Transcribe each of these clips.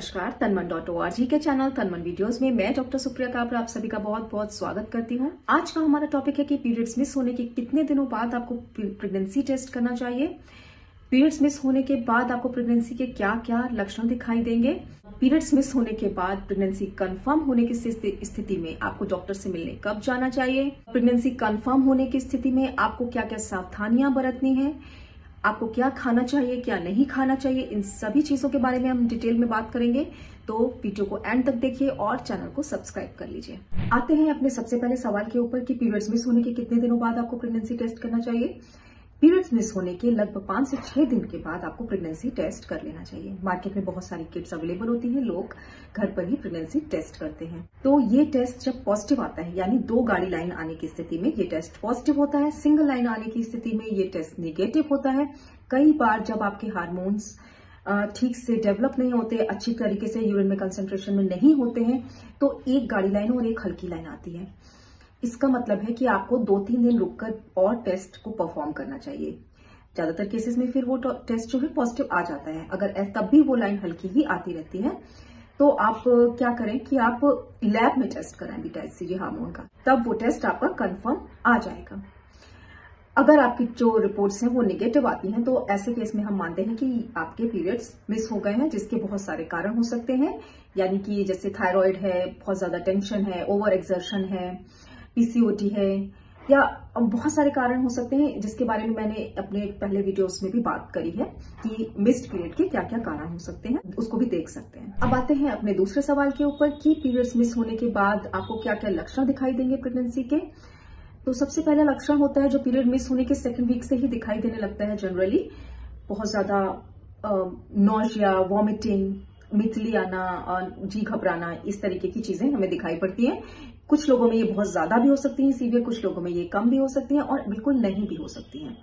नमस्कार, तनमन.org के channel तनमन videos में मैं डॉक्टर सुप्रिया काबरा आप सभी का बहुत बहुत स्वागत करती हूँ। आज का हमारा टॉपिक है कि पीरियड्स मिस होने के कितने दिनों बाद आपको प्रेगनेंसी टेस्ट करना चाहिए। पीरियड्स मिस होने के बाद आपको प्रेगनेंसी के क्या क्या लक्षण दिखाई देंगे। पीरियड्स मिस होने के बाद प्रेगनेंसी कंफर्म होने की स्थिति में आपको डॉक्टर से मिलने कब जाना चाहिए। प्रेगनेंसी कंफर्म होने की स्थिति में आपको क्या क्या सावधानियां बरतनी है, आपको क्या खाना चाहिए क्या नहीं खाना चाहिए, इन सभी चीजों के बारे में हम डिटेल में बात करेंगे। तो वीडियो को एंड तक देखिए और चैनल को सब्सक्राइब कर लीजिए। आते हैं अपने सबसे पहले सवाल के ऊपर कि पीरियड्स मिस होने के कितने दिनों बाद आपको प्रेगनेंसी टेस्ट करना चाहिए। पीरियड्स मिस होने के लगभग 5 से 6 दिन के बाद आपको प्रेगनेंसी टेस्ट कर लेना चाहिए। मार्केट में बहुत सारी किट्स अवेलेबल होती हैं, लोग घर पर ही प्रेगनेंसी टेस्ट करते हैं। तो ये टेस्ट जब पॉजिटिव आता है, यानी 2 गाड़ी लाइन आने की स्थिति में ये टेस्ट पॉजिटिव होता है। सिंगल लाइन आने की स्थिति में ये टेस्ट निगेटिव होता है। कई बार जब आपके हार्मोन्स ठीक से डेवलप नहीं होते, अच्छी तरीके से यूरिन में कंसेंट्रेशन में नहीं होते हैं, तो एक गाड़ी लाइन और एक हल्की लाइन आती है। इसका मतलब है कि आपको 2-3 दिन रुककर और टेस्ट को परफॉर्म करना चाहिए। ज्यादातर केसेस में फिर वो टेस्ट जो है पॉजिटिव आ जाता है। अगर तब भी वो लाइन हल्की ही आती रहती है तो आप क्या करें कि आप लैब में टेस्ट कराएं बीटा HCG हार्मोन का, तब वो टेस्ट आपका कंफर्म आ जाएगा। अगर आपकी जो रिपोर्ट्स हैं वो निगेटिव आती हैं तो ऐसे केस में हम मानते हैं कि आपके पीरियड्स मिस हो गए हैं, जिसके बहुत सारे कारण हो सकते हैं। यानी कि जैसे थायराइड है, बहुत ज्यादा टेंशन है, ओवर एक्सर्शन है, PCOD है, या बहुत सारे कारण हो सकते हैं, जिसके बारे में मैंने अपने पहले वीडियोस में भी बात करी है कि मिस्ड पीरियड के क्या क्या कारण हो सकते हैं, उसको भी देख सकते हैं। अब आते हैं अपने दूसरे सवाल के ऊपर कि पीरियड्स मिस होने के बाद आपको क्या क्या लक्षण दिखाई देंगे प्रेगनेंसी के। तो सबसे पहला लक्षण होता है जो पीरियड मिस होने के 2nd वीक से ही दिखाई देने लगता है। जनरली बहुत ज्यादा नॉजिया, वॉमिटिंग, मितली आना, जी घबराना, इस तरीके की चीजें हमें दिखाई पड़ती हैं। कुछ लोगों में ये बहुत ज्यादा भी हो सकती है सीवियर, कुछ लोगों में ये कम भी हो सकती हैं और बिल्कुल नहीं भी हो सकती हैं।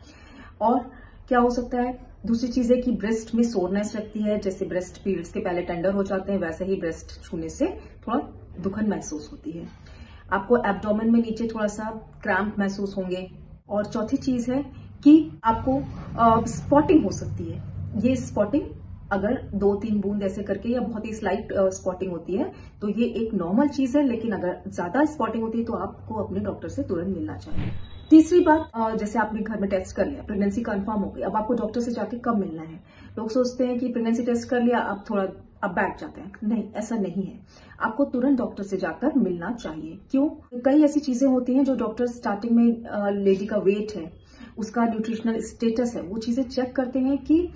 और क्या हो सकता है, दूसरी चीज है कि ब्रेस्ट में सोरनेस लगती है। जैसे ब्रेस्ट पीरियड्स के पहले टेंडर हो जाते हैं, वैसे ही ब्रेस्ट छूने से थोड़ा दुखन महसूस होती है। आपको एब्डोमेन में नीचे थोड़ा सा क्रैम्प महसूस होंगे। और चौथी चीज है कि आपको स्पॉटिंग हो सकती है। ये स्पॉटिंग अगर 2-3 बूंद ऐसे करके या बहुत ही स्लाइट स्पॉटिंग होती है तो ये एक नॉर्मल चीज है, लेकिन अगर ज्यादा स्पॉटिंग होती है तो आपको अपने डॉक्टर से तुरंत मिलना चाहिए। तीसरी बात, जैसे आपने घर में टेस्ट कर लिया, प्रेगनेंसी कंफर्म हो गई, अब आपको डॉक्टर से जाके कब मिलना है। लोग सोचते हैं कि प्रेगनेंसी टेस्ट कर लिया अब बैठ जाते हैं। नहीं, ऐसा नहीं है। आपको तुरंत डॉक्टर से जाकर मिलना चाहिए। क्यों? कई ऐसी चीजें होती हैं जो डॉक्टर स्टार्टिंग में लेडी का वेट है, उसका न्यूट्रिशनल स्टेटस है, वो चीजें चेक करते हैं कि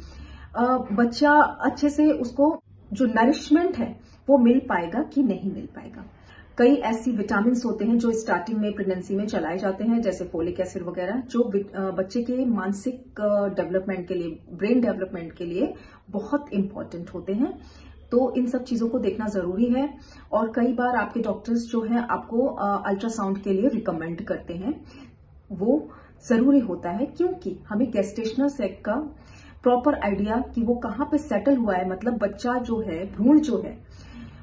बच्चा अच्छे से उसको जो नरिशमेंट है वो मिल पाएगा कि नहीं मिल पाएगा। कई ऐसी विटामिन होते हैं जो स्टार्टिंग में प्रेगनेंसी में चलाए जाते हैं, जैसे फोलिक एसिड वगैरह, जो बच्चे के मानसिक डेवलपमेंट के लिए, ब्रेन डेवलपमेंट के लिए बहुत इंपॉर्टेंट होते हैं। तो इन सब चीजों को देखना जरूरी है। और कई बार आपके डॉक्टर्स जो हैं आपको अल्ट्रासाउंड के लिए रिकमेंड करते हैं। वो जरूरी होता है क्योंकि हमें गेस्टेशनल सैक का प्रॉपर आइडिया कि वो कहाँ पे सेटल हुआ है, मतलब बच्चा जो है, भ्रूण जो है,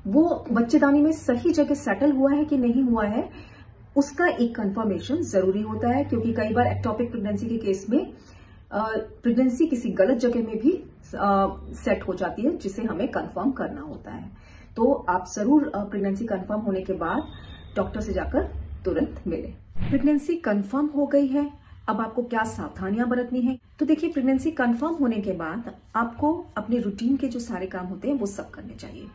वो बच्चेदानी में सही जगह सेटल हुआ है कि नहीं हुआ है, उसका एक कंफर्मेशन जरूरी होता है। क्योंकि कई बार एक्टोपिक प्रेगनेंसी के केस में प्रेगनेंसी किसी गलत जगह में भी सेट हो जाती है, जिसे हमें कंफर्म करना होता है। तो आप जरूर प्रेगनेंसी कंफर्म होने के बाद डॉक्टर से जाकर तुरंत मिलें। प्रेगनेंसी कंफर्म हो गई है, अब आपको क्या सावधानियां बरतनी है। तो देखिए, प्रेगनेंसी कंफर्म होने के बाद आपको अपने रूटीन के जो सारे काम होते हैं वो सब करने चाहिए।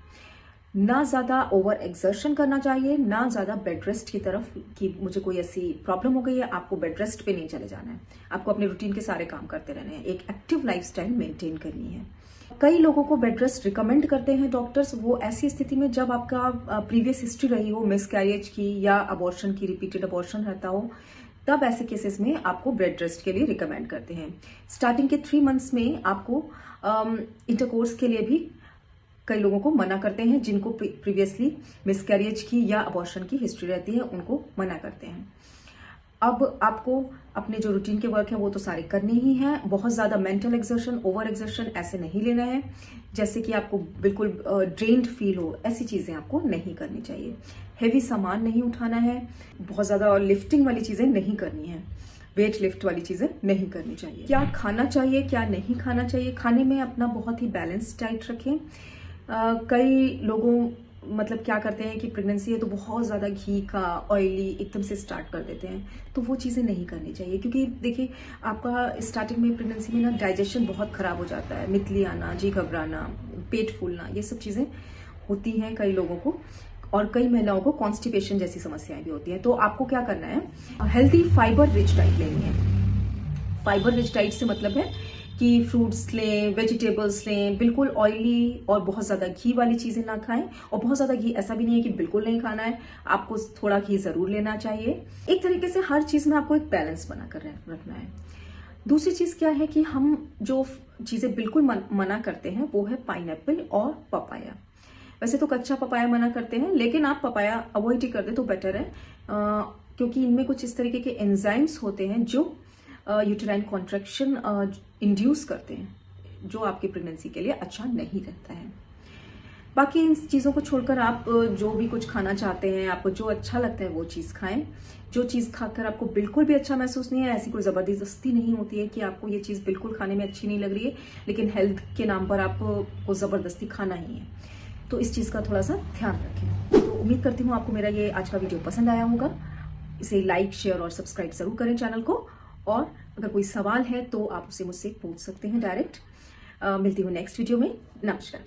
ना ज्यादा ओवर एक्सर्शन करना चाहिए, ना ज्यादा बेड रेस्ट की तरफ कि मुझे कोई ऐसी प्रॉब्लम हो गई है, आपको बेड रेस्ट पे नहीं चले जाना है। आपको अपने रूटीन के सारे काम करते रहने हैं, एक एक्टिव लाइफस्टाइल मेंटेन करनी है। कई लोगों को बेड रेस्ट रिकमेंड करते हैं डॉक्टर्स, वो ऐसी स्थिति में जब आपका प्रीवियस हिस्ट्री रही हो मिसकैरेज की या अबॉर्शन की, रिपीटेड अबॉर्शन रहता हो, तब ऐसे केसेस में आपको बेड रेस्ट के लिए रिकमेंड करते हैं। स्टार्टिंग के 3 मंथ्स में आपको इंटरकोर्स के लिए भी कई लोगों को मना करते हैं, जिनको प्रीवियसली मिसकैरेज की या अबॉर्शन की हिस्ट्री रहती है, उनको मना करते हैं। अब आपको अपने जो रूटीन के वर्क है वो तो सारे करने ही हैं। बहुत ज्यादा मेंटल एक्सर्शन, ओवर एक्सर्शन ऐसे नहीं लेना है, जैसे कि आपको बिल्कुल ड्रेन्ड फील हो, ऐसी चीजें आपको नहीं करनी चाहिए। हेवी सामान नहीं उठाना है, बहुत ज्यादा लिफ्टिंग वाली चीजें नहीं करनी है, वेट लिफ्ट वाली चीजें नहीं करनी चाहिए। क्या खाना चाहिए क्या नहीं खाना चाहिए, खाने में अपना बहुत ही बैलेंस डाइट रखें। कई लोगों मतलब क्या करते हैं कि प्रेगनेंसी है तो बहुत ज़्यादा घी का ऑयली एकदम से स्टार्ट कर देते हैं, तो वो चीज़ें नहीं करनी चाहिए। क्योंकि देखिए आपका स्टार्टिंग में प्रेगनेंसी में ना डाइजेशन बहुत ख़राब हो जाता है, मितली आना, जी घबराना, पेट फूलना, ये सब चीज़ें होती हैं कई लोगों को, और कई महिलाओं को कॉन्स्टिपेशन जैसी समस्याएं भी होती हैं। तो आपको क्या करना है, हेल्दी फाइबर रिच डाइट लेनी है। फाइबर रिच डाइट से मतलब है कि फ्रूट्स लें, वेजिटेबल्स लें, बिल्कुल ऑयली और बहुत ज्यादा घी वाली चीजें ना खाएं। और बहुत ज्यादा घी ऐसा भी नहीं है कि बिल्कुल नहीं खाना है, आपको थोड़ा घी जरूर लेना चाहिए। एक तरीके से हर चीज में आपको एक बैलेंस बनाकर रखना है। दूसरी चीज क्या है कि हम जो चीजें बिल्कुल मना करते हैं वो है पाइनएप्पल और पपाया। वैसे तो कच्चा पपाया मना करते हैं, लेकिन आप पपाया अवॉइड ही कर दे तो बेटर है, क्योंकि इनमें कुछ इस तरीके के एंजाइम्स होते हैं जो यूटेराइन कॉन्ट्रैक्शन इंड्यूस करते हैं, जो आपकी प्रेगनेंसी के लिए अच्छा नहीं रहता है। बाकी इन चीज़ों को छोड़कर आप जो भी कुछ खाना चाहते हैं, आपको जो अच्छा लगता है वो चीज़ खाएं। जो चीज़ खाकर आपको बिल्कुल भी अच्छा महसूस नहीं है, ऐसी कोई ज़बरदस्ती नहीं होती है कि आपको ये चीज़ बिल्कुल खाने में अच्छी नहीं लग रही है, लेकिन हेल्थ के नाम पर आपको ज़बरदस्ती खाना ही है, तो इस चीज़ का थोड़ा सा ध्यान रखें। तो उम्मीद करती हूँ आपको मेरा ये आज का वीडियो पसंद आया होगा। इसे लाइक, शेयर और सब्सक्राइब जरूर करें चैनल को, और अगर कोई सवाल है तो आप उसे मुझसे पूछ सकते हैं डायरेक्ट। मिलती हूँ नेक्स्ट वीडियो में। नमस्कार।